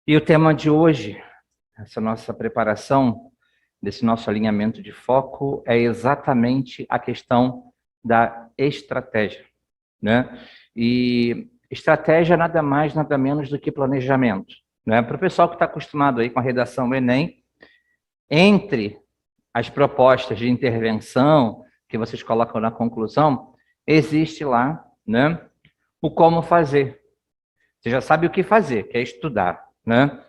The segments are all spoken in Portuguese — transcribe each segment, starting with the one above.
E o tema de hoje, essa nossa preparação, desse nosso alinhamento de foco, é exatamente a questão da estratégia, né? E estratégia nada mais, nada menos do que planejamento, né? Para o pessoal que está acostumado aí com a redação do Enem, entre as propostas de intervenção que vocês colocam na conclusão, existe lá, né, o como fazer. Você já sabe o que fazer, que é estudar, né?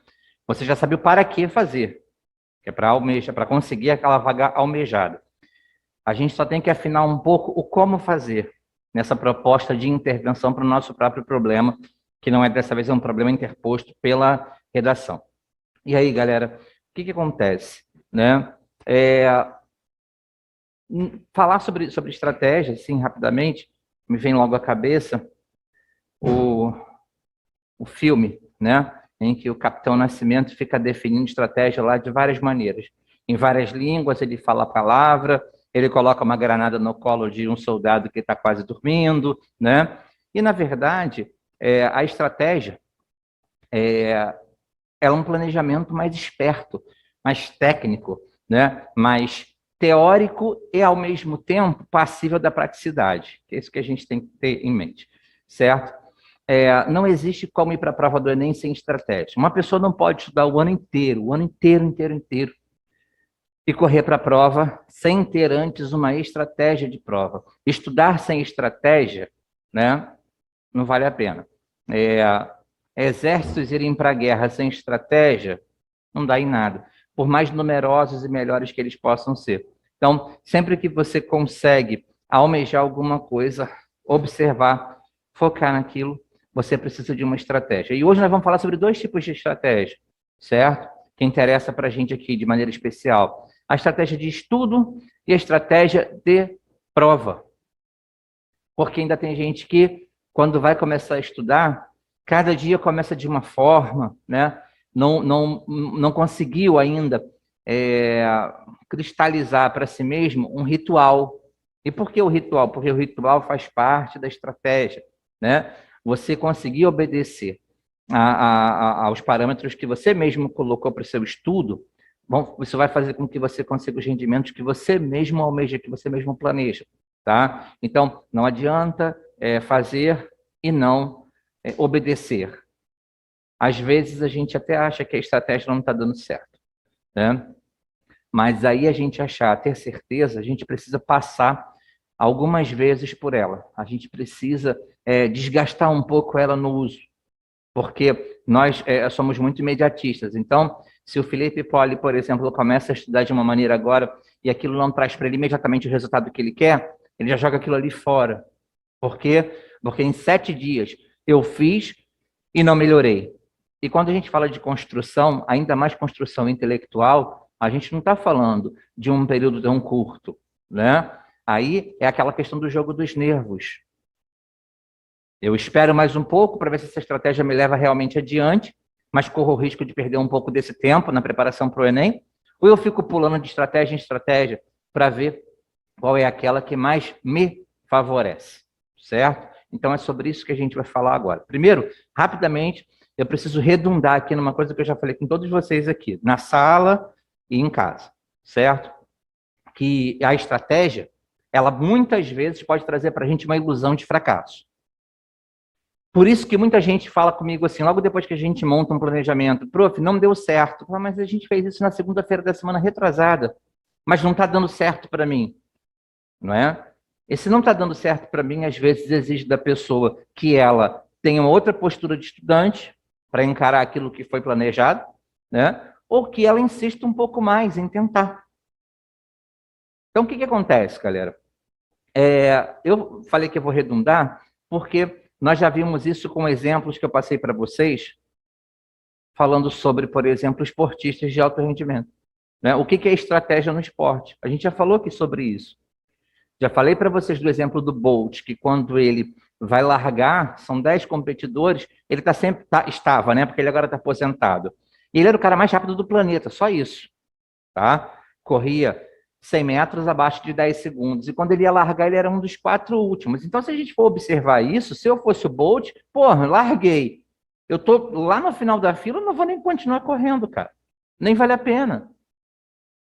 Você já sabe o para que fazer, que é para almejar, para conseguir aquela vaga almejada. A gente só tem que afinar um pouco o como fazer nessa proposta de intervenção para o nosso próprio problema, que não é dessa vez um problema interposto pela redação. E aí, galera, o que acontece, né? Falar sobre estratégia, assim, rapidamente, me vem logo à cabeça o filme, né, em que o Capitão Nascimento fica definindo estratégia lá de várias maneiras. Em várias línguas, ele fala a palavra, ele coloca uma granada no colo de um soldado que está quase dormindo, né? E, na verdade, a estratégia é um planejamento mais esperto, mais técnico, né? Mais teórico e, ao mesmo tempo, passível da praticidade. É isso que a gente tem que ter em mente, certo? Não existe como ir para a prova do Enem sem estratégia. Uma pessoa não pode estudar o ano inteiro, e correr para a prova sem ter antes uma estratégia de prova. Estudar sem estratégia, né, não vale a pena. Exércitos irem para a guerra sem estratégia não dá em nada, por mais numerosos e melhores que eles possam ser. Então, sempre que você consegue almejar alguma coisa, observar, focar naquilo, você precisa de uma estratégia. E hoje nós vamos falar sobre dois tipos de estratégia, certo? Que interessa para a gente aqui de maneira especial. A estratégia de estudo e a estratégia de prova. Porque ainda tem gente que, quando vai começar a estudar, cada dia começa de uma forma, né? Não conseguiu ainda cristalizar para si mesmo um ritual. E por que o ritual? Porque o ritual faz parte da estratégia, né? Você conseguir obedecer aos parâmetros que você mesmo colocou para o seu estudo, isso vai fazer com que você consiga os rendimentos que você mesmo almeja, que você mesmo planeja, tá? Então, não adianta fazer e não obedecer. Às vezes a gente até acha que a estratégia não está dando certo, né? Mas aí a gente ter certeza, a gente precisa passar algumas vezes por ela. A gente precisa desgastar um pouco ela no uso, porque nós somos muito imediatistas. Então, se o Felipe Poli, por exemplo, começa a estudar de uma maneira agora e aquilo não traz para ele imediatamente o resultado que ele quer, ele já joga aquilo ali fora. Por quê? Porque em 7 dias eu fiz e não melhorei. E quando a gente fala de construção, ainda mais construção intelectual, a gente não está falando de um período tão curto, né? Aí é aquela questão do jogo dos nervos. Eu espero mais um pouco para ver se essa estratégia me leva realmente adiante, mas corro o risco de perder um pouco desse tempo na preparação para o Enem, ou eu fico pulando de estratégia em estratégia para ver qual é aquela que mais me favorece, certo? Então é sobre isso que a gente vai falar agora. Primeiro, rapidamente, eu preciso redundar aqui numa coisa que eu já falei com todos vocês aqui, na sala e em casa, certo? Que a estratégia, ela muitas vezes pode trazer para a gente uma ilusão de fracasso. Por isso que muita gente fala comigo assim, logo depois que a gente monta um planejamento, prof, não deu certo. Mas a gente fez isso na segunda-feira da semana retrasada, mas não está dando certo para mim, não é? Esse não está dando certo para mim, às vezes exige da pessoa que ela tenha uma outra postura de estudante para encarar aquilo que foi planejado, né? Ou que ela insista um pouco mais em tentar. Então, o que acontece, galera? Eu falei que eu vou redundar, porque nós já vimos isso com exemplos que eu passei para vocês, falando sobre, por exemplo, esportistas de alto rendimento, né? O que é estratégia no esporte? A gente já falou aqui sobre isso. Já falei para vocês do exemplo do Bolt, que quando ele vai largar, são 10 competidores, ele estava, né? Porque ele agora está aposentado. E ele era o cara mais rápido do planeta, só isso, tá? Corria 100 metros abaixo de 10 segundos. E quando ele ia largar, ele era um dos 4 últimos. Então, se a gente for observar isso, se eu fosse o Bolt, porra, larguei. Eu estou lá no final da fila, não vou nem continuar correndo, cara. Nem vale a pena.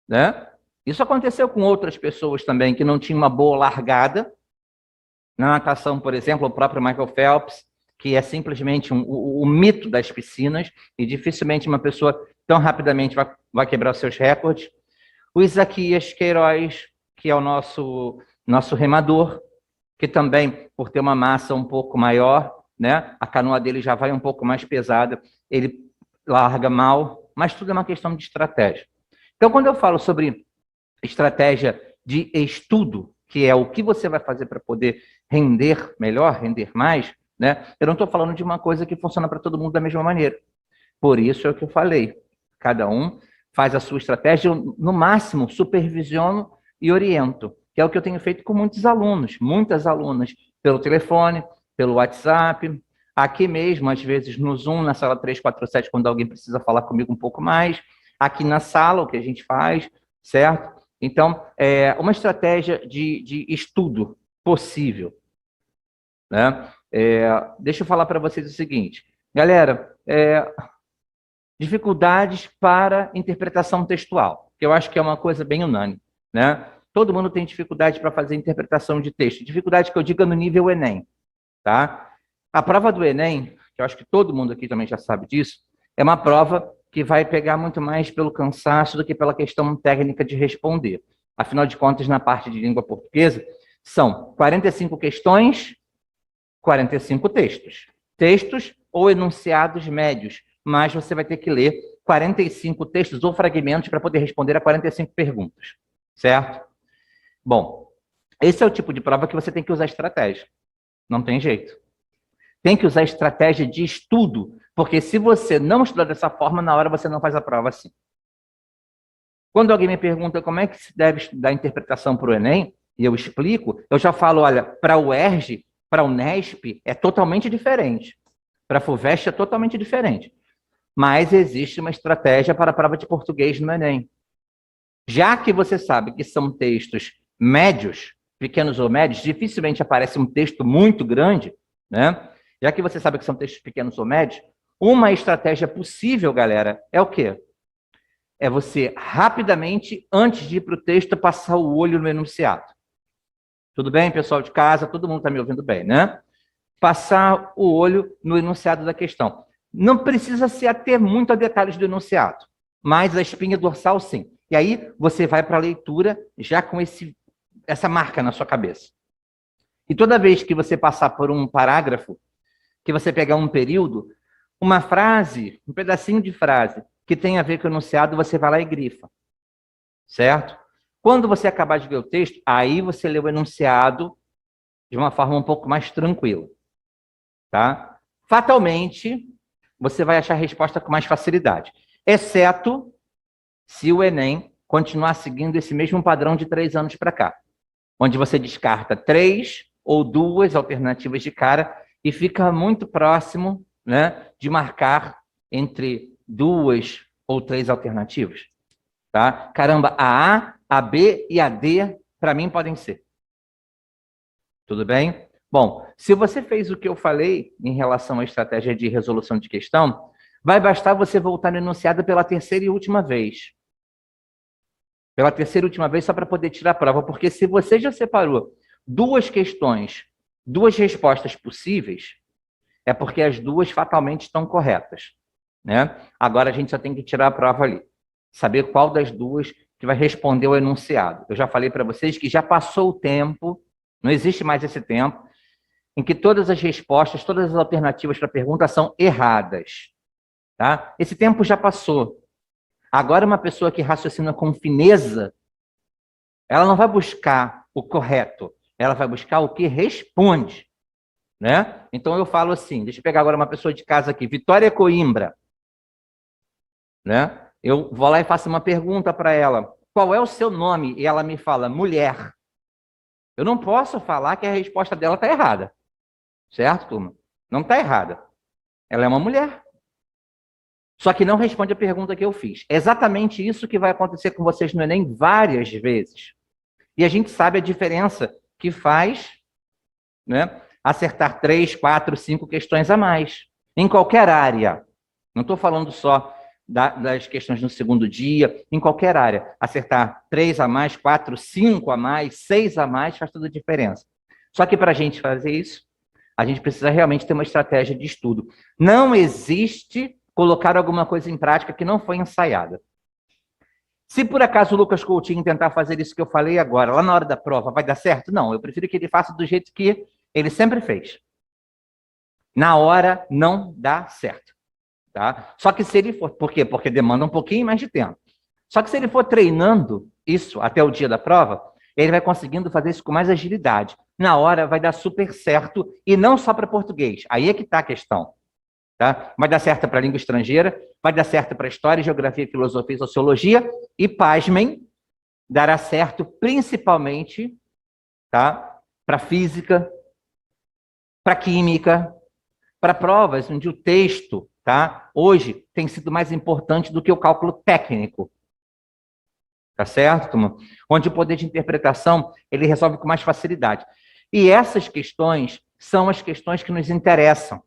Né? Isso aconteceu com outras pessoas também, que não tinham uma boa largada. Na natação, por exemplo, o próprio Michael Phelps, que é simplesmente o mito das piscinas, e dificilmente uma pessoa tão rapidamente vai quebrar os seus recordes. O Isaquias Queiroz, que é o nosso remador, que também, por ter uma massa um pouco maior, né, a canoa dele já vai um pouco mais pesada, ele larga mal, mas tudo é uma questão de estratégia. Então, quando eu falo sobre estratégia de estudo, que é o que você vai fazer para poder render melhor, render mais, né, eu não estou falando de uma coisa que funciona para todo mundo da mesma maneira. Por isso é o que eu falei. Cada um faz a sua estratégia, eu, no máximo, supervisiono e oriento, que é o que eu tenho feito com muitos alunos, muitas alunas, pelo telefone, pelo WhatsApp, aqui mesmo, às vezes no Zoom, na sala 347, quando alguém precisa falar comigo um pouco mais, aqui na sala, o que a gente faz, certo? Então, é uma estratégia de estudo possível, né? Deixa eu falar para vocês o seguinte, galera, dificuldades para interpretação textual, que eu acho que é uma coisa bem unânime, né? Todo mundo tem dificuldade para fazer interpretação de texto, dificuldade que eu diga no nível Enem, tá? A prova do Enem, que eu acho que todo mundo aqui também já sabe disso, é uma prova que vai pegar muito mais pelo cansaço do que pela questão técnica de responder. Afinal de contas, na parte de língua portuguesa, são 45 questões, 45 textos. Textos ou enunciados médios, mas você vai ter que ler 45 textos ou fragmentos para poder responder a 45 perguntas, certo? Bom, esse é o tipo de prova que você tem que usar estratégia. Não tem jeito. Tem que usar estratégia de estudo, porque se você não estudar dessa forma, na hora você não faz a prova assim. Quando alguém me pergunta como é que se deve estudar interpretação para o Enem, e eu explico, eu já falo, olha, para o UERJ, para o Unesp, é totalmente diferente. Para a FUVEST é totalmente diferente. Mas existe uma estratégia para a prova de português no Enem. Já que você sabe que são textos médios, pequenos ou médios, dificilmente aparece um texto muito grande, né? Já que você sabe que são textos pequenos ou médios, uma estratégia possível, galera, é o quê? É você rapidamente, antes de ir para o texto, passar o olho no enunciado. Tudo bem, pessoal de casa? Todo mundo está me ouvindo bem, né? Passar o olho no enunciado da questão. Não precisa se ater muito a detalhes do enunciado, mas a espinha dorsal, sim. E aí você vai para a leitura já com essa marca na sua cabeça. E toda vez que você passar por um parágrafo, que você pegar um período, uma frase, um pedacinho de frase que tem a ver com o enunciado, você vai lá e grifa. Certo? Quando você acabar de ler o texto, aí você lê o enunciado de uma forma um pouco mais tranquila. Tá? Fatalmente, você vai achar a resposta com mais facilidade. Exceto se o Enem continuar seguindo esse mesmo padrão de 3 anos para cá, onde você descarta 3 ou 2 alternativas de cara e fica muito próximo, né, de marcar entre 2 ou 3 alternativas. Tá? Caramba, a A, a B e a D, para mim, podem ser. Tudo bem? Bom, se você fez o que eu falei em relação à estratégia de resolução de questão, vai bastar você voltar no enunciado pela terceira e última vez. Pela terceira e última vez, só para poder tirar a prova. Porque se você já separou 2 questões, 2 respostas possíveis, é porque as 2 fatalmente estão corretas. Né? Agora a gente só tem que tirar a prova ali. Saber qual das 2 que vai responder o enunciado. Eu já falei para vocês que já passou o tempo, não existe mais esse tempo, em que todas as respostas, todas as alternativas para a pergunta são erradas. Tá? Esse tempo já passou. Agora, uma pessoa que raciocina com fineza, ela não vai buscar o correto, ela vai buscar o que responde. Né? Então, eu falo assim, deixa eu pegar agora uma pessoa de casa aqui, Vitória Coimbra. Né? Eu vou lá e faço uma pergunta para ela, qual é o seu nome? E ela me fala, mulher. Eu não posso falar que a resposta dela está errada. Certo, turma? Não está errada. Ela é uma mulher. Só que não responde a pergunta que eu fiz. É exatamente isso que vai acontecer com vocês no Enem várias vezes. E a gente sabe a diferença que faz, né, acertar 3, 4, 5 questões a mais. Em qualquer área. Não estou falando só das questões no segundo dia, em qualquer área. Acertar 3 a mais, 4, 5 a mais, 6 a mais, faz toda a diferença. Só que para a gente fazer isso, a gente precisa realmente ter uma estratégia de estudo. Não existe colocar alguma coisa em prática que não foi ensaiada. Se por acaso o Lucas Coutinho tentar fazer isso que eu falei agora, lá na hora da prova, vai dar certo? Não, eu prefiro que ele faça do jeito que ele sempre fez. Na hora não dá certo. Tá? Só que se ele for... Por quê? Porque demanda um pouquinho mais de tempo. Só que se ele for treinando isso até o dia da prova, ele vai conseguindo fazer isso com mais agilidade. Na hora vai dar super certo, e não só para português. Aí é que está a questão. Tá? Vai dar certo para língua estrangeira, vai dar certo para história, geografia, filosofia e sociologia, e, pasmem, dará certo principalmente, tá? Para física, para química, para provas onde o texto, tá? Hoje tem sido mais importante do que o cálculo técnico. Tá certo, turma? Onde o poder de interpretação ele resolve com mais facilidade. E essas questões são as questões que nos interessam.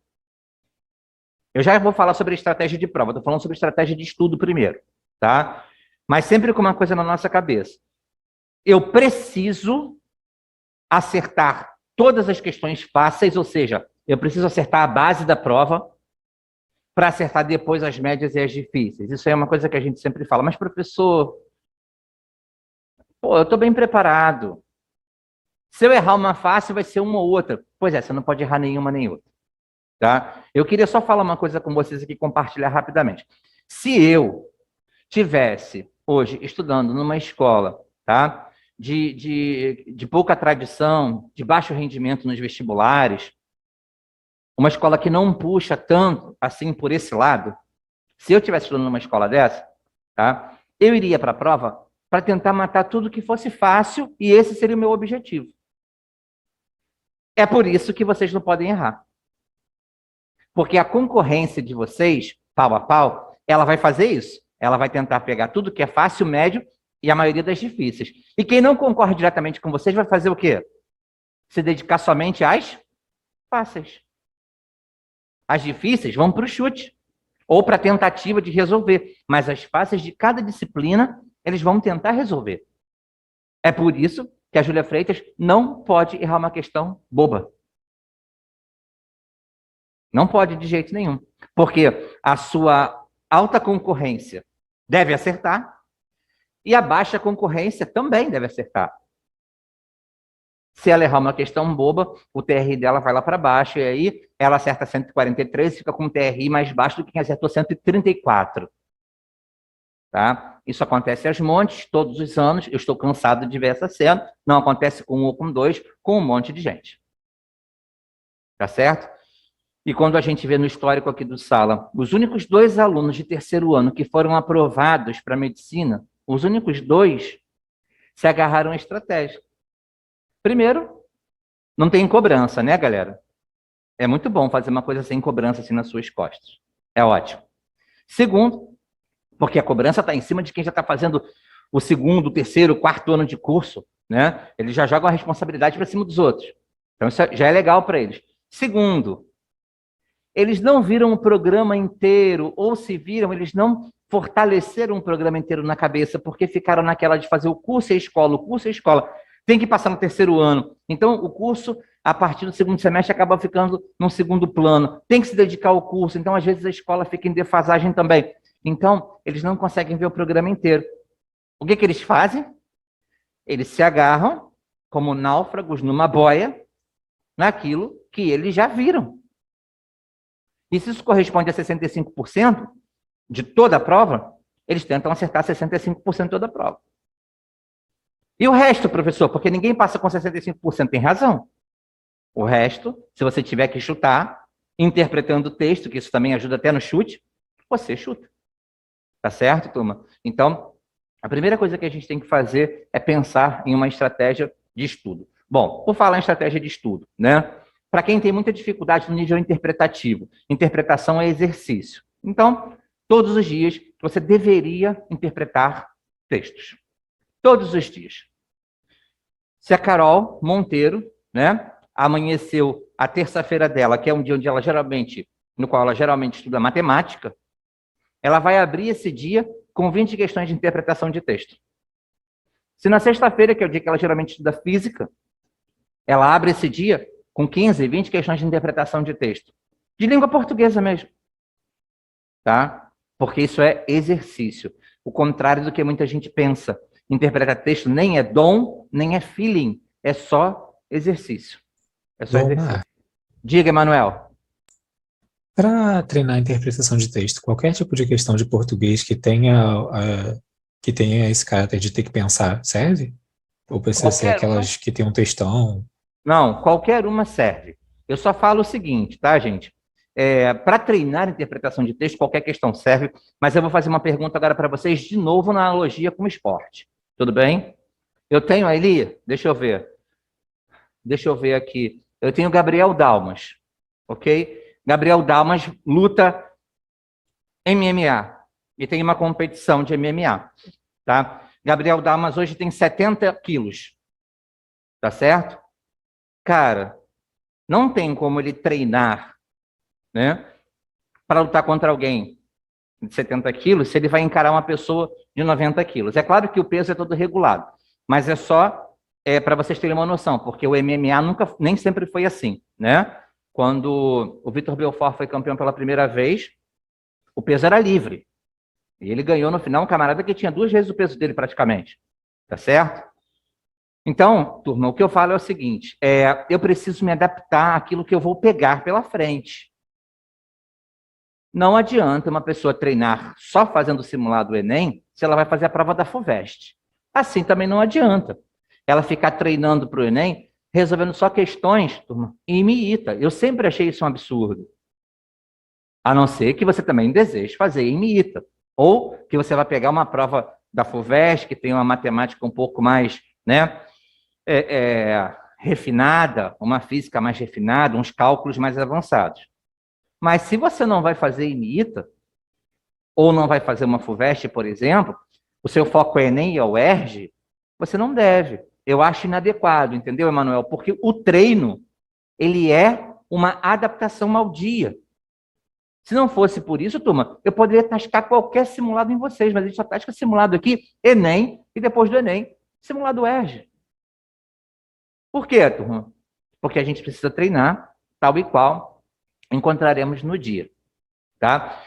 Eu já vou falar sobre a estratégia de prova, estou falando sobre estratégia de estudo primeiro, tá? Mas sempre com uma coisa na nossa cabeça. Eu preciso acertar todas as questões fáceis, ou seja, eu preciso acertar a base da prova para acertar depois as médias e as difíceis. Isso aí é uma coisa que a gente sempre fala. Mas, professor, pô, eu estou bem preparado. Se eu errar uma fácil, vai ser uma ou outra. Pois é, você não pode errar nenhuma nem outra. Tá? Eu queria só falar uma coisa com vocês aqui, compartilhar rapidamente. Se eu tivesse hoje estudando numa escola, tá? de pouca tradição, de baixo rendimento nos vestibulares, uma escola que não puxa tanto assim por esse lado, se eu estivesse estudando numa escola dessa, tá? Eu iria para a prova para tentar matar tudo que fosse fácil, e esse seria o meu objetivo. É por isso que vocês não podem errar. Porque a concorrência de vocês, pau a pau, ela vai fazer isso. Ela vai tentar pegar tudo que é fácil, médio e a maioria das difíceis. E quem não concorre diretamente com vocês vai fazer o quê? Se dedicar somente às fáceis. As difíceis vão para o chute ou para a tentativa de resolver. Mas as fáceis de cada disciplina, eles vão tentar resolver. É por isso que a Júlia Freitas não pode errar uma questão boba. Não pode de jeito nenhum. Porque a sua alta concorrência deve acertar e a baixa concorrência também deve acertar. Se ela errar uma questão boba, o TRI dela vai lá para baixo e aí ela acerta 143 e fica com um TRI mais baixo do que quem acertou 134. Tá? Isso acontece aos montes, todos os anos. Eu estou cansado de ver essa cena. Não acontece com um ou com dois, com um monte de gente. Tá certo? E quando a gente vê no histórico aqui do Sala, os únicos 2 alunos de terceiro ano que foram aprovados para medicina, os únicos 2 se agarraram à estratégia. Primeiro, não tem cobrança, né, galera? É muito bom fazer uma coisa sem cobrança assim nas suas costas. É ótimo. Segundo, porque a cobrança está em cima de quem já está fazendo o segundo, terceiro, quarto ano de curso, né? Eles já jogam a responsabilidade para cima dos outros. Então, isso já é legal para eles. Segundo, eles não viram o programa inteiro, ou se viram, eles não fortaleceram o programa inteiro na cabeça, porque ficaram naquela de fazer o curso e a escola, o curso e a escola. Tem que passar no terceiro ano. Então, o curso, a partir do segundo semestre, acaba ficando no segundo plano. Tem que se dedicar ao curso. Então, às vezes, a escola fica em defasagem também. Então, eles não conseguem ver o programa inteiro. O que eles fazem? Eles se agarram, como náufragos numa boia, naquilo que eles já viram. E se isso corresponde a 65% de toda a prova, eles tentam acertar 65% de toda a prova. E o resto, professor? Porque ninguém passa com 65%, tem razão. O resto, se você tiver que chutar, interpretando o texto, que isso também ajuda até no chute, você chuta. Tá certo, turma? Então, a primeira coisa que a gente tem que fazer é pensar em uma estratégia de estudo. Bom, por falar em estratégia de estudo, né? Para quem tem muita dificuldade no nível interpretativo, interpretação é exercício. Então, todos os dias, você deveria interpretar textos. Todos os dias. Se a Carol Monteiro, né, amanheceu a terça-feira dela, que é um dia onde ela geralmente no qual ela geralmente estuda matemática, ela vai abrir esse dia com 20 questões de interpretação de texto. Se na sexta-feira, que é o dia que ela geralmente estuda física, ela abre esse dia com 15, 20 questões de interpretação de texto. De língua portuguesa mesmo. Tá? Porque isso é exercício. O contrário do que muita gente pensa. Interpretar texto nem é dom, nem é feeling. É só exercício. É só exercício. Diga, Emanuel. Para treinar a interpretação de texto, qualquer tipo de questão de português que tenha esse caráter de ter que pensar, serve? Ou precisa ser aquelas que tem um textão? Não, qualquer uma serve. Eu só falo o seguinte, tá, gente? Para treinar a interpretação de texto, qualquer questão serve, mas eu vou fazer uma pergunta agora para vocês, de novo, na analogia com o esporte. Tudo bem? Eu tenho ali, deixa eu ver aqui, eu tenho Gabriel Dalmas, ok? Gabriel Dalmas luta MMA e tem uma competição de MMA, tá? Gabriel Dalmas hoje tem 70 quilos, tá certo? Cara, não tem como ele treinar, né, para lutar contra alguém de 70 quilos se ele vai encarar uma pessoa de 90 quilos. É claro que o peso é todo regulado, mas é só para vocês terem uma noção, porque o MMA nem sempre foi assim, né? Quando o Vitor Belfort foi campeão pela primeira vez, o peso era livre. E ele ganhou no final um camarada que tinha 2 vezes o peso dele praticamente. Tá certo? Então, turma, o que eu falo é o seguinte, eu preciso me adaptar àquilo que eu vou pegar pela frente. Não adianta uma pessoa treinar só fazendo o simulado do Enem se ela vai fazer a prova da FUVEST. Assim também não adianta ela ficar treinando para o Enem resolvendo só questões, turma, em IMITA. Eu sempre achei isso um absurdo. A não ser que você também deseje fazer em IMITA. Ou que você vai pegar uma prova da FUVEST, que tem uma matemática um pouco mais, né, refinada, uma física mais refinada, uns cálculos mais avançados. Mas se você não vai fazer IMITA, ou não vai fazer uma FUVEST, por exemplo, o seu foco é Enem e UERJ, você não deve. Eu acho inadequado, entendeu, Emanuel? Porque o treino, ele é uma adaptação ao dia. Se não fosse por isso, turma, eu poderia tascar qualquer simulado em vocês, mas a gente só tasca simulado aqui, Enem, e depois do Enem, simulado UERJ. Por quê, turma? Porque a gente precisa treinar, tal e qual encontraremos no dia, tá?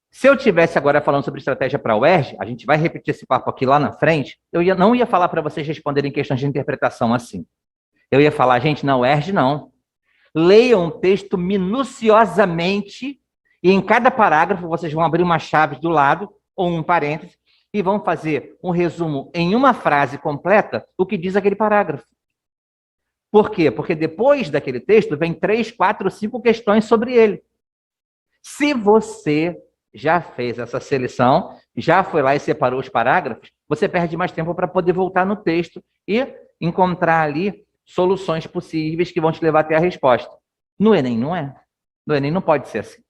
Se eu tivesse agora falando sobre estratégia para a UERJ, a gente vai repetir esse papo aqui lá na frente, não ia falar para vocês responderem questões de interpretação assim. Eu ia falar, gente, na UERJ não. Leiam o texto minuciosamente e em cada parágrafo vocês vão abrir uma chave do lado ou um parêntese e vão fazer um resumo em uma frase completa do que diz aquele parágrafo. Por quê? Porque depois daquele texto vem 3, 4, 5 questões sobre ele. Se você já fez essa seleção, já foi lá e separou os parágrafos, você perde mais tempo para poder voltar no texto e encontrar ali soluções possíveis que vão te levar até a resposta. No Enem não é. No Enem não pode ser assim.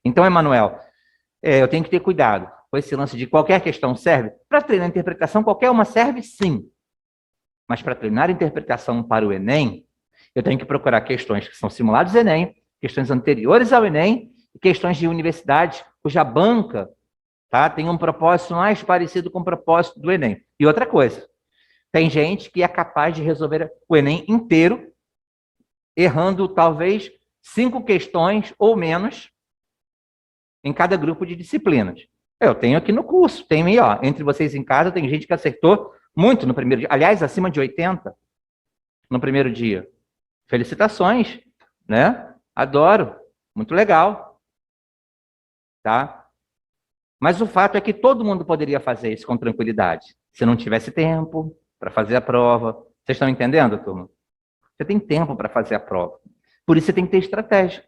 Então, Emanuel, eu tenho que ter cuidado com esse lance de qualquer questão serve. Para treinar a interpretação, qualquer uma serve sim. Mas para treinar a interpretação para o Enem, eu tenho que procurar questões que são simulados Enem, questões anteriores ao Enem, e questões de universidade cuja banca, tá, tem um propósito mais parecido com o propósito do Enem. E outra coisa, tem gente que é capaz de resolver o Enem inteiro, errando talvez 5 questões ou menos em cada grupo de disciplinas. Eu tenho aqui no curso, tem aí, ó, entre vocês em casa, tem gente que acertou muito no primeiro dia, aliás, acima de 80 no primeiro dia. Felicitações, né? Adoro, muito legal. Tá? Mas o fato é que todo mundo poderia fazer isso com tranquilidade, se não tivesse tempo para fazer a prova. Vocês estão entendendo, turma? Você tem tempo para fazer a prova. Por isso você tem que ter estratégia.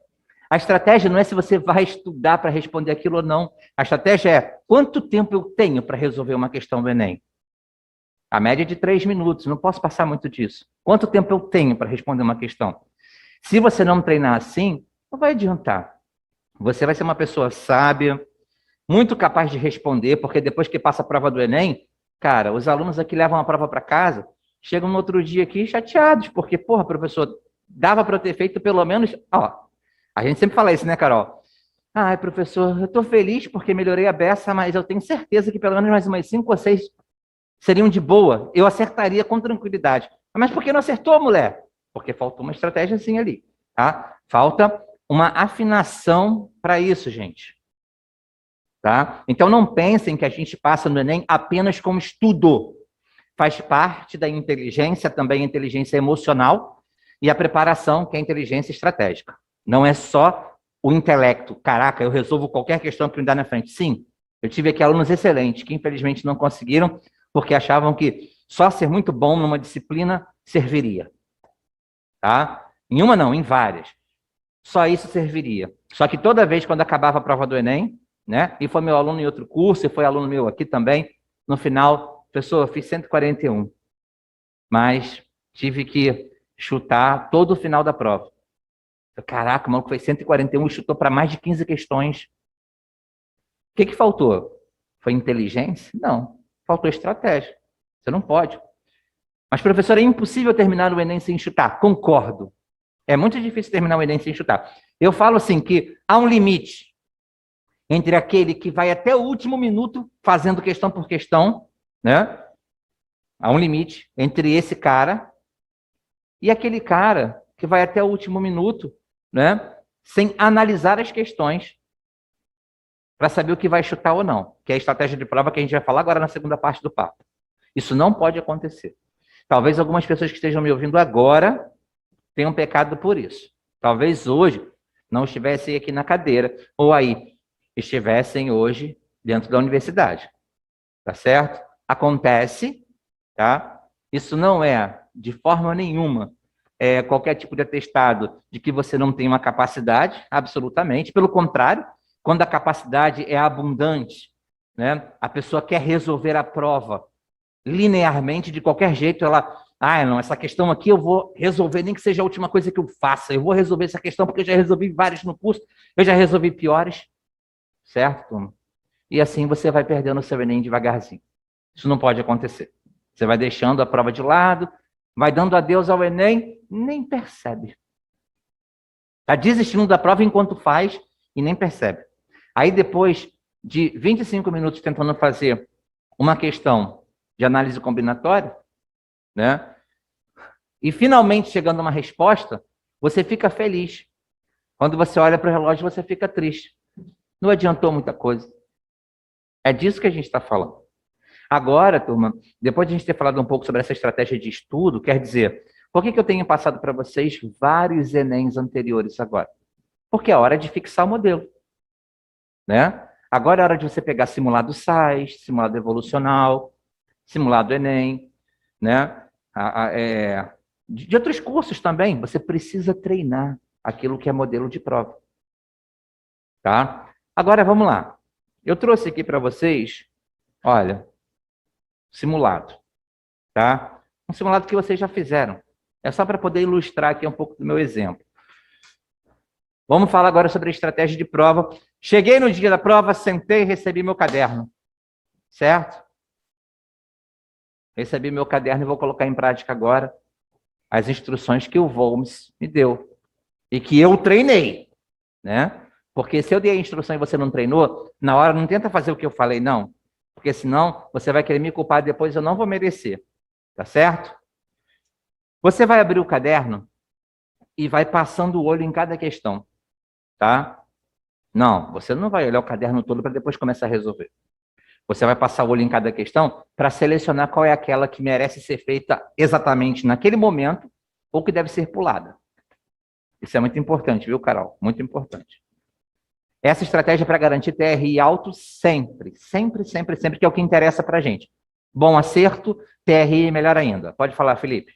A estratégia não é se você vai estudar para responder aquilo ou não. A estratégia é quanto tempo eu tenho para resolver uma questão do Enem. A média é de 3 minutos, não posso passar muito disso. Quanto tempo eu tenho para responder uma questão? Se você não treinar assim, não vai adiantar. Você vai ser uma pessoa sábia, muito capaz de responder, porque depois que passa a prova do Enem, cara, os alunos aqui levam a prova para casa, chegam no outro dia aqui chateados, porque, porra, professor, dava para eu ter feito pelo menos... Ó, a gente sempre fala isso, né, Carol? Ai, professor, eu estou feliz porque melhorei a beça, mas eu tenho certeza que pelo menos mais umas 5 ou 6 seriam de boa. Eu acertaria com tranquilidade. Mas por que não acertou, mulher? Porque faltou uma estratégia assim ali, tá? Falta uma afinação para isso, gente. Tá? Então não pensem que a gente passa no Enem apenas como estudo. Faz parte da inteligência, também a inteligência emocional, e a preparação, que é a inteligência estratégica. Não é só o intelecto. Caraca, eu resolvo qualquer questão que me dá na frente. Sim, eu tive aqui alunos excelentes, que infelizmente não conseguiram, porque achavam que só ser muito bom numa disciplina serviria. Tá? Em uma não, em várias. Só isso serviria. Só que toda vez quando acabava a prova do Enem, né? E foi meu aluno em outro curso, e foi aluno meu aqui também, no final, professor, eu fiz 141. Mas tive que chutar todo o final da prova. Caraca, o maluco fez 141 e chutou para mais de 15 questões. O que faltou? Foi inteligência? Não. Faltou estratégia. Você não pode. Mas, professor, é impossível terminar o Enem sem chutar. Concordo. É muito difícil terminar o Enem sem chutar. Eu falo assim que há um limite entre aquele que vai até o último minuto fazendo questão por questão, né? Há um limite entre esse cara e aquele cara que vai até o último minuto, né? Sem analisar as questões para saber o que vai chutar ou não, que é a estratégia de prova que a gente vai falar agora na segunda parte do papo. Isso não pode acontecer. Talvez algumas pessoas que estejam me ouvindo agora tenham pecado por isso. Talvez hoje não estivessem aqui na cadeira, ou aí estivessem hoje dentro da universidade. Tá certo? Acontece, tá? Isso não é, de forma nenhuma, qualquer tipo de atestado de que você não tem uma capacidade, absolutamente. Pelo contrário, quando a capacidade é abundante, né? A pessoa quer resolver a prova linearmente, de qualquer jeito, ela... Ah, não, essa questão aqui eu vou resolver, nem que seja a última coisa que eu faça. Eu vou resolver essa questão porque eu já resolvi várias no curso, eu já resolvi piores. Certo, turma? E assim você vai perdendo o seu Enem devagarzinho. Isso não pode acontecer. Você vai deixando a prova de lado, vai dando adeus ao Enem, nem percebe. Está desistindo da prova enquanto faz e nem percebe. Aí depois de 25 minutos tentando fazer uma questão de análise combinatória, né? E finalmente chegando a uma resposta, você fica feliz. Quando você olha para o relógio, você fica triste. Não adiantou muita coisa. É disso que a gente está falando. Agora, turma, depois de a gente ter falado um pouco sobre essa estratégia de estudo, quer dizer, por que eu tenho passado para vocês vários Enems anteriores agora? Porque é hora de fixar o modelo. Né? Agora é hora de você pegar simulado SAIS, simulado evolucional, simulado Enem, né? De outros cursos também, você precisa treinar aquilo que é modelo de prova. Tá? Agora, vamos lá. Eu trouxe aqui para vocês, olha, simulado, tá? Um simulado que vocês já fizeram. É só para poder ilustrar aqui um pouco do meu exemplo. Vamos falar agora sobre a estratégia de prova. Cheguei no dia da prova, sentei e recebi meu caderno. Certo? Recebi meu caderno e vou colocar em prática agora as instruções que o Volmes me deu. E que eu treinei, né? Porque se eu dei a instrução e você não treinou, na hora não tenta fazer o que eu falei, não. Porque senão você vai querer me culpar depois, eu não vou merecer. Tá certo? Você vai abrir o caderno e vai passando o olho em cada questão. Tá? Não, você não vai olhar o caderno todo para depois começar a resolver. Você vai passar o olho em cada questão para selecionar qual é aquela que merece ser feita exatamente naquele momento ou que deve ser pulada. Isso é muito importante, viu, Carol? Muito importante. Essa estratégia para garantir TRI alto sempre, sempre, sempre, sempre, que é o que interessa para a gente. Bom acerto, TRI melhor ainda. Pode falar, Felipe.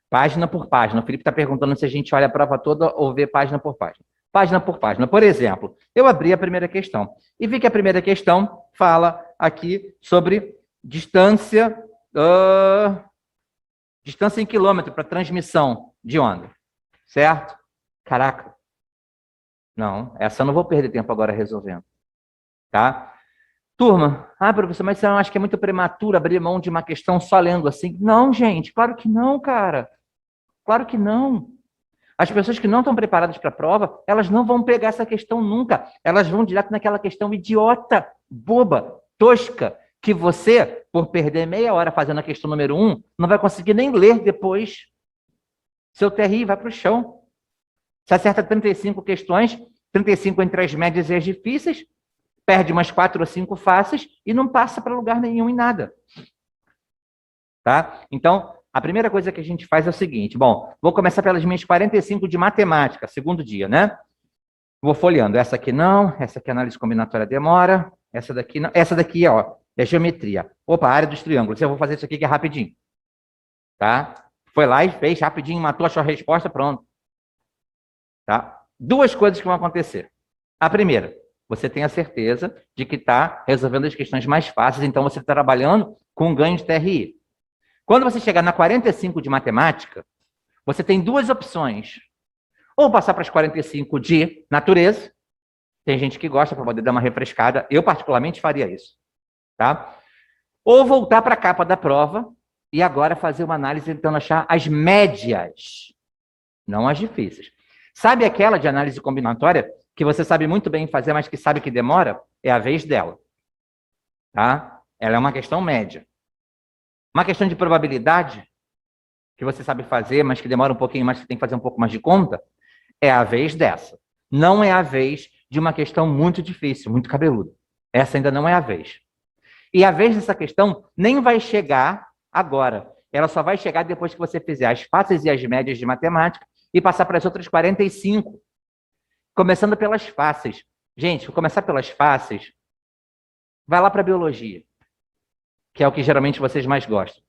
Página por página. O Felipe está perguntando se a gente olha a prova toda ou vê página por página. Página por página. Por exemplo, eu abri a primeira questão e vi que a primeira questão fala aqui sobre distância, distância em quilômetro para transmissão de onda. Certo? Caraca. Não, essa eu não vou perder tempo agora resolvendo. Tá? Turma, professor, mas você não acha que é muito prematuro abrir mão de uma questão só lendo assim? Não, gente, claro que não, cara. Claro que não. As pessoas que não estão preparadas para a prova, elas não vão pegar essa questão nunca. Elas vão direto naquela questão idiota, boba, tosca, que você, por perder meia hora fazendo a questão número 1, não vai conseguir nem ler depois. Seu TRI vai para o chão. Você acerta 35 questões, 35 entre as médias e as difíceis, perde umas 4 ou 5 fáceis e não passa para lugar nenhum em nada. Tá? Então, a primeira coisa que a gente faz é o seguinte. Bom, vou começar pelas minhas 45 de matemática, segundo dia, né? Vou folheando. Essa aqui não, essa aqui análise combinatória demora, essa daqui não. Essa daqui, ó, é geometria. Opa, área dos triângulos. Eu vou fazer isso aqui que é rapidinho. Tá? Foi lá e fez rapidinho, matou, achou a resposta, pronto. Tá? Duas coisas que vão acontecer. A primeira, você tem a certeza de que está resolvendo as questões mais fáceis, então você está trabalhando com ganho de TRI. Quando você chegar na 45 de matemática, você tem duas opções. Ou passar para as 45 de natureza. Tem gente que gosta para poder dar uma refrescada. Eu, particularmente, faria isso. Tá? Ou voltar para a capa da prova e agora fazer uma análise tentando achar as médias, não as difíceis. Sabe aquela de análise combinatória que você sabe muito bem fazer, mas que sabe que demora? É a vez dela. Tá? Ela é uma questão média. Uma questão de probabilidade, que você sabe fazer, mas que demora um pouquinho mais, que tem que fazer um pouco mais de conta, é a vez dessa. Não é a vez de uma questão muito difícil, muito cabeluda. Essa ainda não é a vez. E a vez dessa questão nem vai chegar agora. Ela só vai chegar depois que você fizer as fáceis e as médias de matemática e passar para as outras 45. Começando pelas fáceis. Gente, vou começar pelas fáceis. Vai lá para a biologia, que é o que geralmente vocês mais gostam.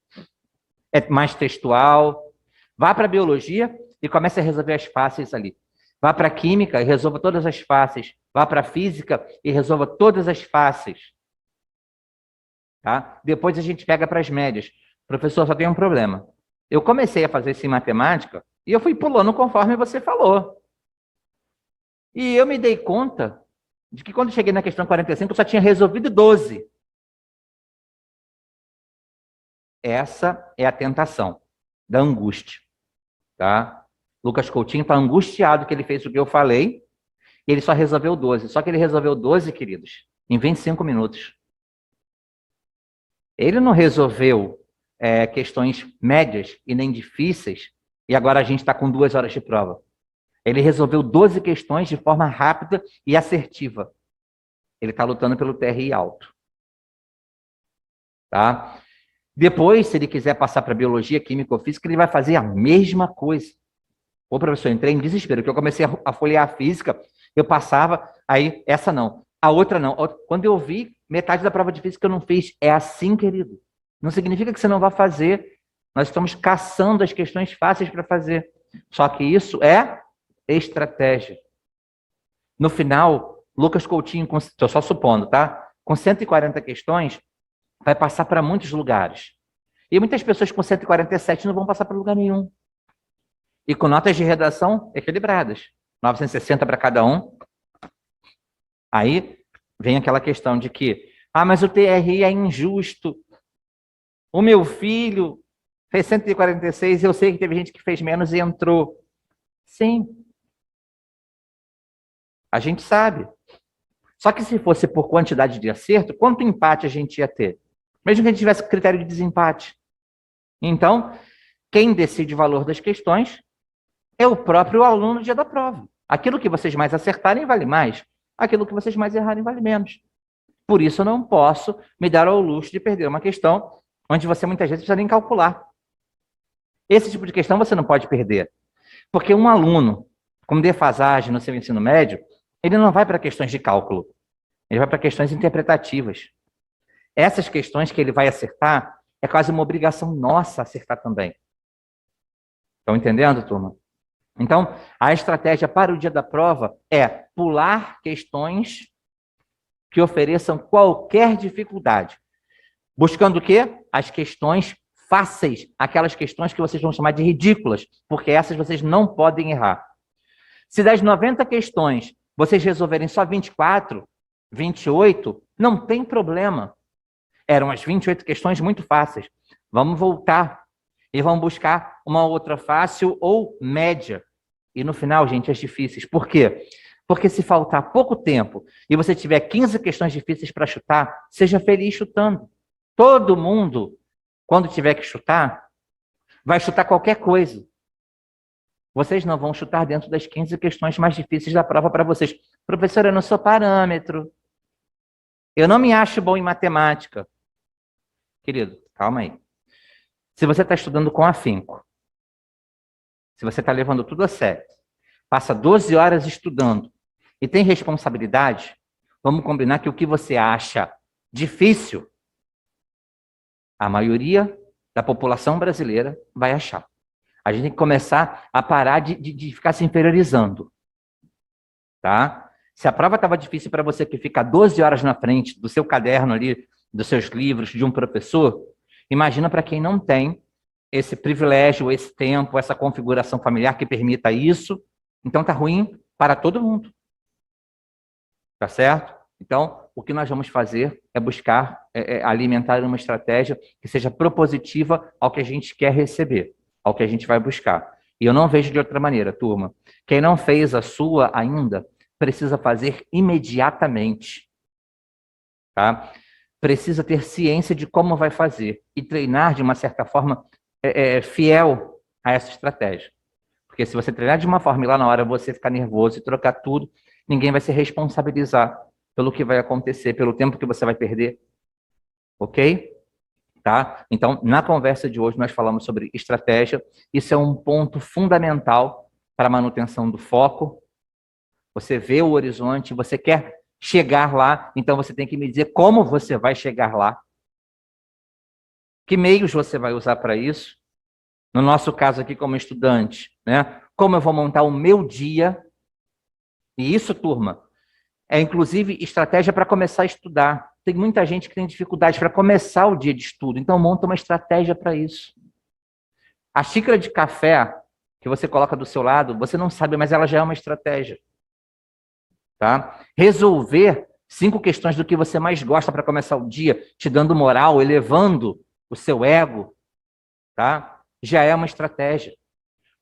É mais textual. Vá para a biologia e comece a resolver as fáceis ali. Vá para a química e resolva todas as fáceis. Vá para a física e resolva todas as fáceis. Tá? Depois a gente pega para as médias. Professor, só tem um problema. Eu comecei a fazer isso em matemática e eu fui pulando conforme você falou. E eu me dei conta de que quando cheguei na questão 45, eu só tinha resolvido 12. Essa é a tentação da angústia. Tá? Lucas Coutinho está angustiado que ele fez o que eu falei e ele só resolveu 12. Só que ele resolveu 12, queridos, em 25 minutos. Ele não resolveu questões médias e nem difíceis e agora a gente está com 2 horas de prova. Ele resolveu 12 questões de forma rápida e assertiva. Ele está lutando pelo TRI alto. Tá? Depois, se ele quiser passar para biologia, química ou física, ele vai fazer a mesma coisa. Ô, professor, entrei em desespero, porque eu comecei a folhear a física, eu passava, aí essa não, a outra não. Quando eu vi, metade da prova de física eu não fiz. É assim, querido. Não significa que você não vai fazer. Nós estamos caçando as questões fáceis para fazer. Só que isso é estratégia. No final, Lucas Coutinho, estou só supondo, tá? Com 140 questões, vai passar para muitos lugares. E muitas pessoas com 147 não vão passar para lugar nenhum. E com notas de redação equilibradas. 960 para cada um. Aí vem aquela questão de que, mas o TRI é injusto. O meu filho fez 146 e eu sei que teve gente que fez menos e entrou. Sim. A gente sabe. Só que se fosse por quantidade de acerto, quanto empate a gente ia ter? Mesmo que a gente tivesse critério de desempate. Então, quem decide o valor das questões é o próprio aluno no dia da prova. Aquilo que vocês mais acertarem vale mais. Aquilo que vocês mais errarem vale menos. Por isso eu não posso me dar ao luxo de perder uma questão onde você muitas vezes precisa nem calcular. Esse tipo de questão você não pode perder. Porque um aluno com defasagem no seu ensino médio, ele não vai para questões de cálculo. Ele vai para questões interpretativas. Essas questões que ele vai acertar, é quase uma obrigação nossa acertar também. Estão entendendo, turma? Então, a estratégia para o dia da prova é pular questões que ofereçam qualquer dificuldade. Buscando o quê? As questões fáceis, aquelas questões que vocês vão chamar de ridículas, porque essas vocês não podem errar. Se das 90 questões vocês resolverem só 24, 28, não tem problema. Eram as 28 questões muito fáceis. Vamos voltar e vamos buscar uma outra fácil ou média. e no final, gente, as difíceis. Por quê? Porque se faltar pouco tempo e você tiver 15 questões difíceis para chutar, seja feliz chutando. Todo mundo, quando tiver que chutar, vai chutar qualquer coisa. Vocês não vão chutar dentro das 15 questões mais difíceis da prova para vocês. Professor, eu não sou parâmetro. Eu não me acho bom em matemática. Querido, calma aí. Se você está estudando com afinco, se você está levando tudo a sério, passa 12 horas estudando e tem responsabilidade, vamos combinar que o que você acha difícil, a maioria da população brasileira vai achar. A gente tem que começar a parar de ficar se inferiorizando. Tá? Se a prova estava difícil para você que fica 12 horas na frente do seu caderno ali, dos seus livros, de um professor, imagina para quem não tem esse privilégio, esse tempo, essa configuração familiar que permita isso. Então tá ruim para todo mundo. Tá certo? Então, o que nós vamos fazer é buscar alimentar uma estratégia que seja propositiva ao que a gente quer receber, ao que a gente vai buscar. E eu não vejo de outra maneira, turma. Quem não fez a sua ainda, precisa fazer imediatamente. Tá? Precisa ter ciência de como vai fazer e treinar de uma certa forma fiel a essa estratégia. Porque se você treinar de uma forma e lá na hora você ficar nervoso e trocar tudo, ninguém vai se responsabilizar pelo que vai acontecer, pelo tempo que você vai perder. Ok? Tá? Então, na conversa de hoje, nós falamos sobre estratégia. Isso é um ponto fundamental para a manutenção do foco. Você vê o horizonte, você quer chegar lá, então você tem que me dizer como você vai chegar lá. Que meios você vai usar para isso? No nosso caso aqui, como estudante, né? Como eu vou montar o meu dia? E isso, turma, é inclusive estratégia para começar a estudar. Tem muita gente que tem dificuldade para começar o dia de estudo, então monta uma estratégia para isso. A xícara de café que você coloca do seu lado, você não sabe, mas ela já é uma estratégia. Tá? Resolver 5 questões do que você mais gosta para começar o dia, te dando moral, elevando o seu ego, tá? Já é uma estratégia.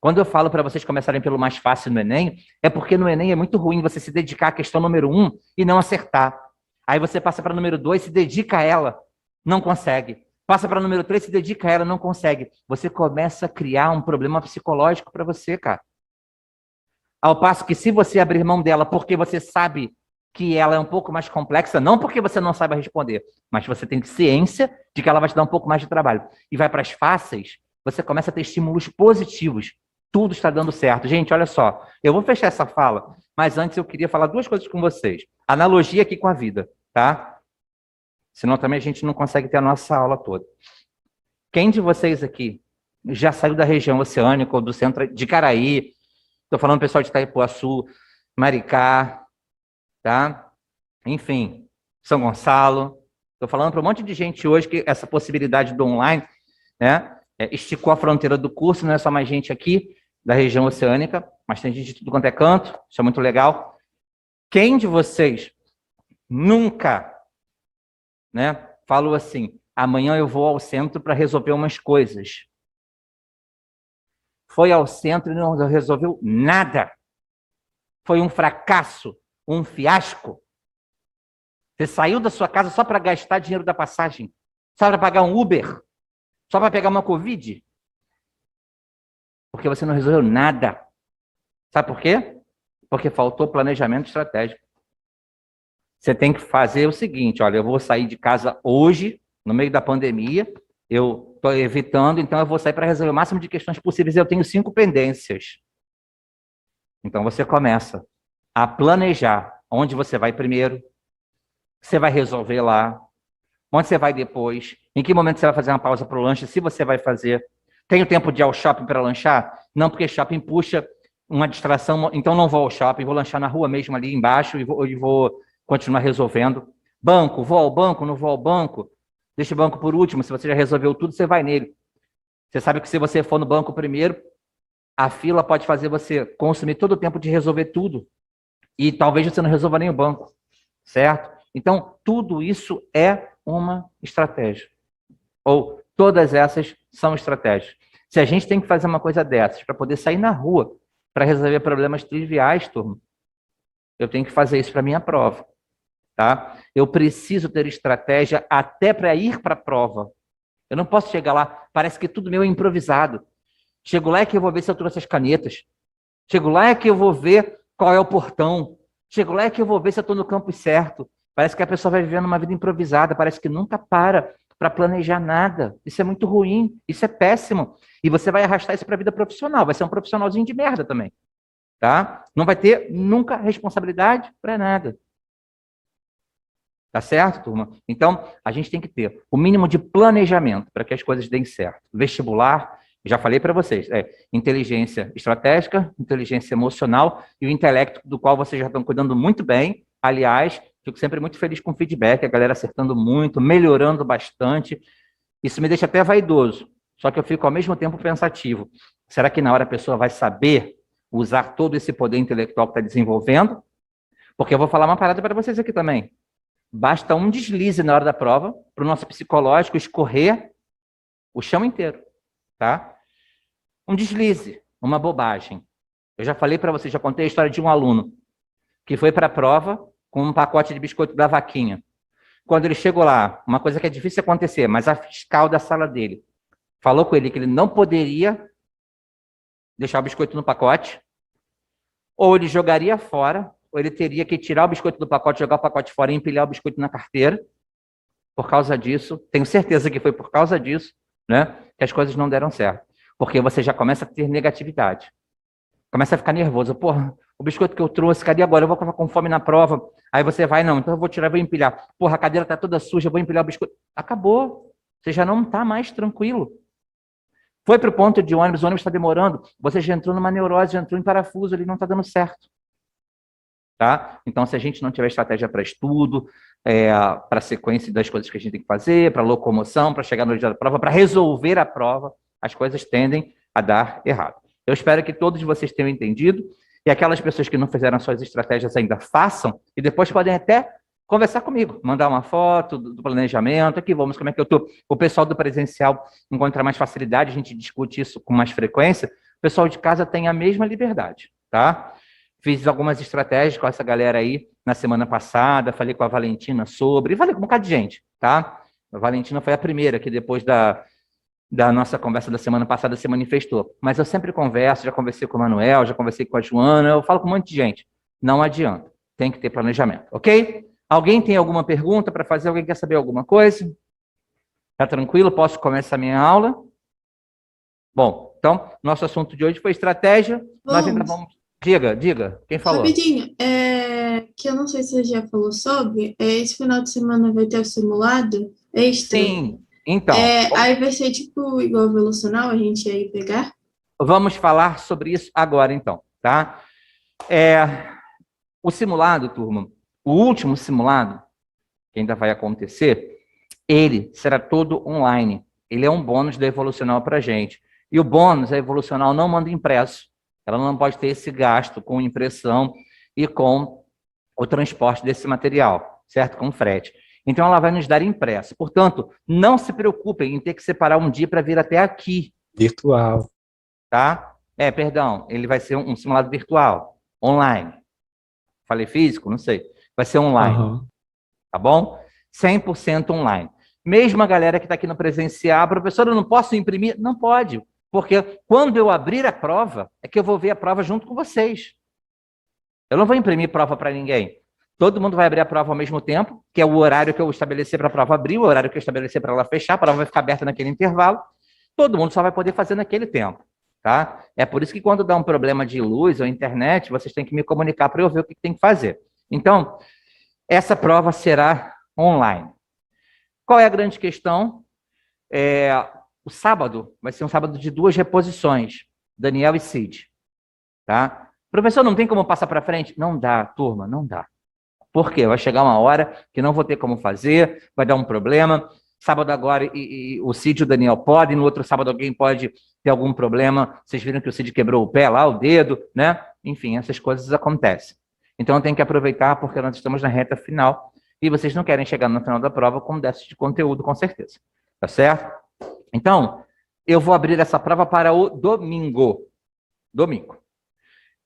Quando eu falo para vocês começarem pelo mais fácil no Enem, é porque no Enem é muito ruim você se dedicar à questão número 1 e não acertar. Aí você passa para a número 2, se dedica a ela, não consegue. Passa para a número 3, se dedica a ela, não consegue. Você começa a criar um problema psicológico para você, cara. Ao passo que se você abrir mão dela porque você sabe que ela é um pouco mais complexa, não porque você não saiba responder, mas você tem ciência de que ela vai te dar um pouco mais de trabalho. E vai para as fáceis, você começa a ter estímulos positivos. Tudo está dando certo. Gente, olha só, eu vou fechar essa fala, mas antes eu queria falar 2 coisas com vocês. Analogia aqui com a vida, tá? Senão também a gente não consegue ter a nossa aula toda. Quem de vocês aqui já saiu da região oceânica ou do centro de Caraí? Estou falando pessoal de Itaipuaçu, Maricá, tá? Enfim, São Gonçalo. Estou falando para um monte de gente hoje que essa possibilidade do online, né, esticou a fronteira do curso, não é só mais gente aqui da região oceânica, mas tem gente de tudo quanto é canto, isso é muito legal. Quem de vocês nunca, né, falou assim, amanhã eu vou ao centro para resolver umas coisas? Foi ao centro e não resolveu nada. Foi um fracasso, um fiasco. Você saiu da sua casa só para gastar dinheiro da passagem, só para pagar um Uber, só para pegar uma Covid. Porque você não resolveu nada. Sabe por quê? Porque faltou planejamento estratégico. Você tem que fazer o seguinte, olha, eu vou sair de casa hoje, no meio da pandemia, eu estou evitando, então eu vou sair para resolver o máximo de questões possíveis, eu tenho 5 pendências. Então você começa a planejar onde você vai primeiro, você vai resolver lá, onde você vai depois, em que momento você vai fazer uma pausa para o lanche, se você vai fazer. Tenho tempo de ir ao shopping para lanchar? Não, porque shopping puxa uma distração, então não vou ao shopping, vou lanchar na rua mesmo ali embaixo e vou continuar resolvendo. Banco, vou ao banco, não vou ao banco? Deixa o banco por último, se você já resolveu tudo, você vai nele. Você sabe que se você for no banco primeiro, a fila pode fazer você consumir todo o tempo de resolver tudo. E talvez você não resolva nem o banco, certo? Então, tudo isso é uma estratégia. Ou todas essas são estratégias. Se a gente tem que fazer uma coisa dessas para poder sair na rua para resolver problemas triviais, turma. Eu tenho que fazer isso para minha prova, tá? Eu preciso ter estratégia até para ir para a prova. Eu não posso chegar lá, parece que tudo meu é improvisado. Chego lá é que eu vou ver se eu trouxe as canetas. Chego lá é que eu vou ver qual é o portão. Chego lá é que eu vou ver se eu estou no campo certo. Parece que a pessoa vai vivendo uma vida improvisada, parece que nunca para planejar nada. Isso é muito ruim, isso é péssimo. E você vai arrastar isso para a vida profissional, vai ser um profissionalzinho de merda também. Tá? Não vai ter nunca responsabilidade para nada. Tá certo, turma? Então, a gente tem que ter o mínimo de planejamento para que as coisas deem certo. Vestibular, já falei para vocês, inteligência estratégica, inteligência emocional e o intelecto, do qual vocês já estão cuidando muito bem. Aliás, fico sempre muito feliz com o feedback, a galera acertando muito, melhorando bastante. Isso me deixa até vaidoso, só que eu fico ao mesmo tempo pensativo. Será que na hora a pessoa vai saber usar todo esse poder intelectual que está desenvolvendo? Porque eu vou falar uma parada para vocês aqui também. Basta um deslize na hora da prova para o nosso psicológico escorrer o chão inteiro, tá? Um deslize, uma bobagem. Eu já falei para vocês, já contei a história de um aluno que foi para a prova com um pacote de biscoito da vaquinha. Quando ele chegou lá, uma coisa que é difícil acontecer, mas a fiscal da sala dele falou com ele que ele não poderia deixar o biscoito no pacote, ou ele jogaria fora, ou ele teria que tirar o biscoito do pacote, jogar o pacote fora e empilhar o biscoito na carteira. Por causa disso, tenho certeza que foi por causa disso, né, que as coisas não deram certo. Porque você já começa a ter negatividade. Começa a ficar nervoso. Porra, o biscoito que eu trouxe, cadê agora? Eu vou ficar com fome na prova. Aí você vai, não, então eu vou tirar, vou empilhar. Porra, a cadeira tá toda suja, eu vou empilhar o biscoito. Acabou. Você já não está mais tranquilo. Foi para o ponto de ônibus, o ônibus está demorando, você já entrou numa neurose, já entrou em parafuso, ele não está dando certo. Tá? Então, se a gente não tiver estratégia para estudo, para a sequência das coisas que a gente tem que fazer, para locomoção, para chegar no dia da prova, para resolver a prova, as coisas tendem a dar errado. Eu espero que todos vocês tenham entendido, e aquelas pessoas que não fizeram suas estratégias ainda façam, e depois podem até conversar comigo, mandar uma foto do planejamento, aqui vamos, como é que eu estou. O pessoal do presencial encontra mais facilidade, a gente discute isso com mais frequência, o pessoal de casa tem a mesma liberdade, tá? Fiz algumas estratégias com essa galera aí na semana passada, falei com a Valentina sobre, falei com um bocado de gente, tá? A Valentina foi a primeira que depois da nossa conversa da semana passada se manifestou. Mas eu sempre converso, já conversei com o Manuel, já conversei com a Joana, eu falo com um monte de gente. Não adianta, tem que ter planejamento, ok? Alguém tem alguma pergunta para fazer? Alguém quer saber alguma coisa? Tá tranquilo? Posso começar a minha aula? Bom, então, nosso assunto de hoje foi estratégia. Nós ainda vamos... Diga. Quem falou? Rapidinho, que eu não sei se você já falou sobre, esse final de semana vai ter o simulado extra. Sim, então. Aí vai ser tipo igual o Velocional, a gente ia ir pegar? Vamos falar sobre isso agora, então, tá? O simulado, turma, o último simulado, que ainda vai acontecer, ele será todo online. Ele é um bônus da Evolucional para a gente. E o bônus, a Evolucional não manda impresso. Ela não pode ter esse gasto com impressão e com o transporte desse material, certo? Com frete. Então, ela vai nos dar impresso. Portanto, não se preocupem em ter que separar um dia para vir até aqui. Virtual. Tá? Perdão, ele vai ser um simulado virtual, online. Falei físico? Não sei. Vai ser online. Uhum. Tá bom? 100% online. Mesmo a galera que está aqui no presencial, professor, eu não posso imprimir? Não pode. Porque quando eu abrir a prova, é que eu vou ver a prova junto com vocês. Eu não vou imprimir prova para ninguém. Todo mundo vai abrir a prova ao mesmo tempo, que é o horário que eu estabelecer para a prova abrir, o horário que eu estabelecer para ela fechar, a prova vai ficar aberta naquele intervalo. Todo mundo só vai poder fazer naquele tempo. Tá? É por isso que quando dá um problema de luz ou internet, vocês têm que me comunicar para eu ver o que tem que fazer. Então, essa prova será online. Qual é a grande questão? O sábado vai ser um sábado de 2 reposições, Daniel e Cid. Tá? Professor, não tem como passar para frente? Não dá, turma, não dá. Por quê? Vai chegar uma hora que não vou ter como fazer, vai dar um problema. Sábado agora e o Cid e o Daniel podem, no outro sábado alguém pode ter algum problema. Vocês viram que o Cid quebrou o pé lá, o dedo, né? Enfim, essas coisas acontecem. Então, tem que aproveitar porque nós estamos na reta final e vocês não querem chegar no final da prova com déficit de conteúdo, com certeza. Tá certo? Então, eu vou abrir essa prova para o domingo. Domingo.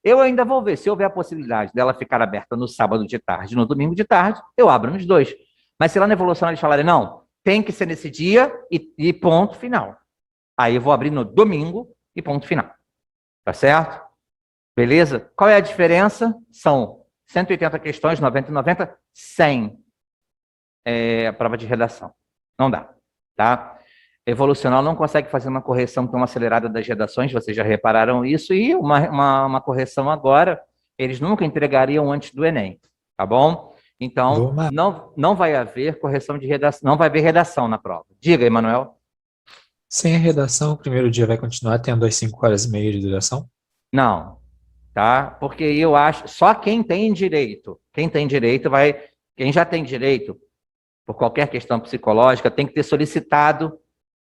Eu ainda vou ver, se houver a possibilidade dela ficar aberta no sábado de tarde, no domingo de tarde, eu abro nos dois. Mas se lá na evolução eles falarem, não, tem que ser nesse dia e ponto final. Aí eu vou abrir no domingo e ponto final. Tá certo? Beleza? Qual é a diferença? São 180 questões, 90 e 90, 100 prova de redação. Não dá, tá? Evolucional não consegue fazer uma correção tão acelerada das redações, vocês já repararam isso, e uma correção agora, eles nunca entregariam antes do Enem, tá bom? Então, não vai haver correção de redação, não vai haver redação na prova. Diga, Emanuel. Sem a redação, o primeiro dia vai continuar tendo as 5 horas e meia de duração? Não, tá? Porque eu acho, só quem tem direito vai, quem já tem direito, por qualquer questão psicológica, tem que ter solicitado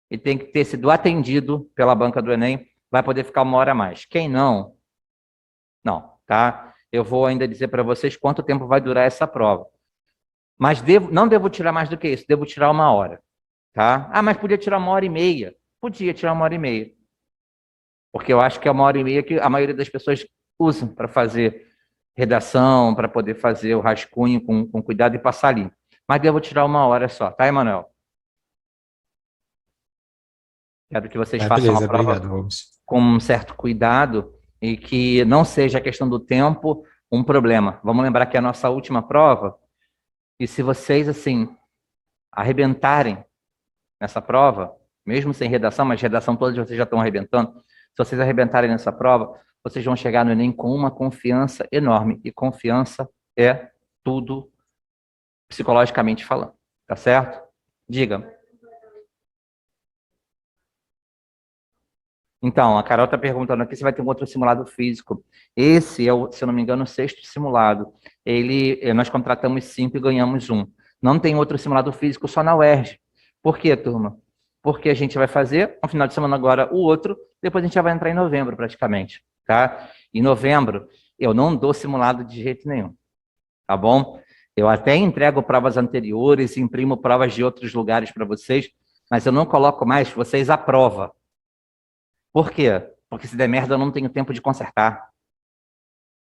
e tem que ter sido atendido pela banca do Enem, vai poder ficar 1 hora a mais. Quem não, tá? Eu vou ainda dizer para vocês quanto tempo vai durar essa prova. Mas não devo tirar mais do que isso, devo tirar 1 hora, tá? Ah, mas podia tirar 1 hora e meia. Podia tirar 1 hora e meia. Porque eu acho que é 1 hora e meia que a maioria das pessoas usam para fazer redação, para poder fazer o rascunho com cuidado e passar ali. Mas devo tirar 1 hora só, tá, Emanuel? Quero que vocês façam a prova com um certo cuidado e que não seja a questão do tempo um problema. Vamos lembrar que é a nossa última prova, e se vocês, assim, arrebentarem nessa prova, mesmo sem redação, mas redação todas vocês já estão arrebentando, se vocês arrebentarem nessa prova, vocês vão chegar no Enem com uma confiança enorme, e confiança é tudo psicologicamente falando, tá certo? Diga. Então, a Carol está perguntando aqui se vai ter um outro simulado físico. Esse é, se eu não me engano, o 6º simulado. Nós contratamos 5 e ganhamos 1. Não tem outro simulado físico, só na UERJ. Por quê, turma? Porque a gente vai fazer, no final de semana agora, o outro, depois a gente já vai entrar em novembro, praticamente. Tá? Em novembro, eu não dou simulado de jeito nenhum. Tá bom? Eu até entrego provas anteriores, imprimo provas de outros lugares para vocês, mas eu não coloco mais vocês à prova. Por quê? Porque se der merda, eu não tenho tempo de consertar.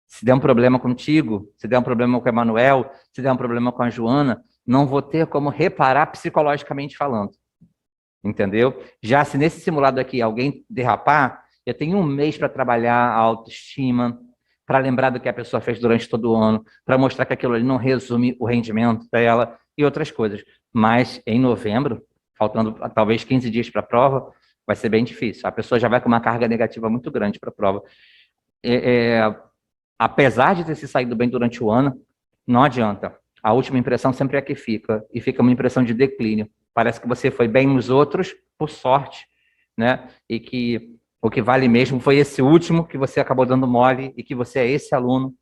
Se der um problema contigo, se der um problema com o Emanuel, se der um problema com a Joana, não vou ter como reparar psicologicamente falando. Entendeu? Já se nesse simulado aqui alguém derrapar, eu tenho 1 mês para trabalhar a autoestima, para lembrar do que a pessoa fez durante todo o ano, para mostrar que aquilo ali não resume o rendimento dela e outras coisas. Mas em novembro, faltando talvez 15 dias para a prova, vai ser bem difícil. A pessoa já vai com uma carga negativa muito grande para a prova. Apesar de ter se saído bem durante o ano, não adianta. A última impressão sempre é a que fica, e fica uma impressão de declínio. Parece que você foi bem nos outros, por sorte, né? E que o que vale mesmo foi esse último que você acabou dando mole e que você é esse aluno,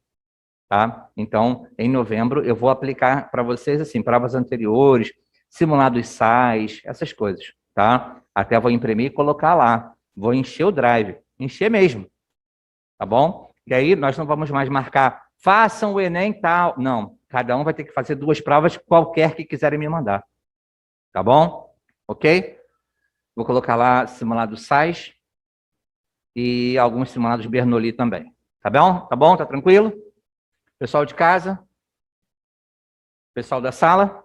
tá? Então, em novembro, eu vou aplicar para vocês, assim, provas anteriores, simulados SAIs, essas coisas, tá? Até vou imprimir e colocar lá. Vou encher o drive. Encher mesmo. Tá bom? E aí nós não vamos mais marcar, façam o Enem tal. Não. Cada um vai ter que fazer 2 provas, qualquer que quiserem me mandar. Tá bom? Ok? Vou colocar lá simulados SAIs e alguns simulados Bernoulli também. Tá bom? Tá bom? Tá tranquilo? Pessoal de casa? Pessoal da sala?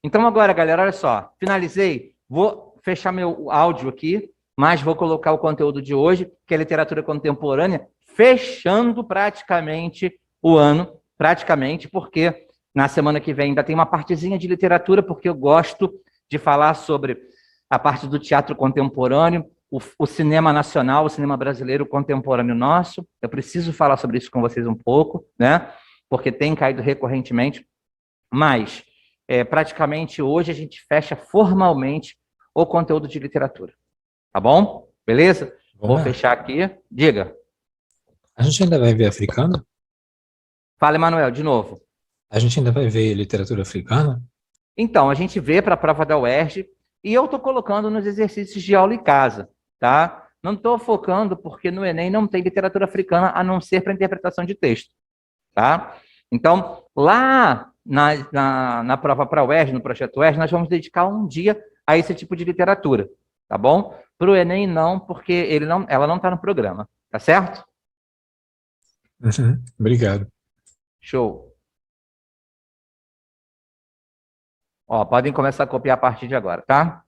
Então agora, galera, olha só. Finalizei. Vou fechar meu áudio aqui, mas vou colocar o conteúdo de hoje, que é literatura contemporânea, fechando praticamente o ano, porque na semana que vem ainda tem uma partezinha de literatura, porque eu gosto de falar sobre a parte do teatro contemporâneo, o cinema nacional, o cinema brasileiro contemporâneo nosso. Eu preciso falar sobre isso com vocês um pouco, né? Porque tem caído recorrentemente, mas praticamente hoje a gente fecha formalmente o conteúdo de literatura. Tá bom? Beleza? Vou fechar aqui. Diga. A gente ainda vai ver africano? Fala, Emanuel, de novo. A gente ainda vai ver literatura africana? Então, a gente vê para a prova da UERJ e eu estou colocando nos exercícios de aula em casa, tá? Não estou focando porque no Enem não tem literatura africana a não ser para interpretação de texto, tá? Então, lá na prova para a UERJ, no projeto UERJ, nós vamos dedicar um dia a esse tipo de literatura, tá bom? Para o Enem não, porque ela não está no programa, tá certo? Obrigado. Show. Ó, podem começar a copiar a partir de agora, tá?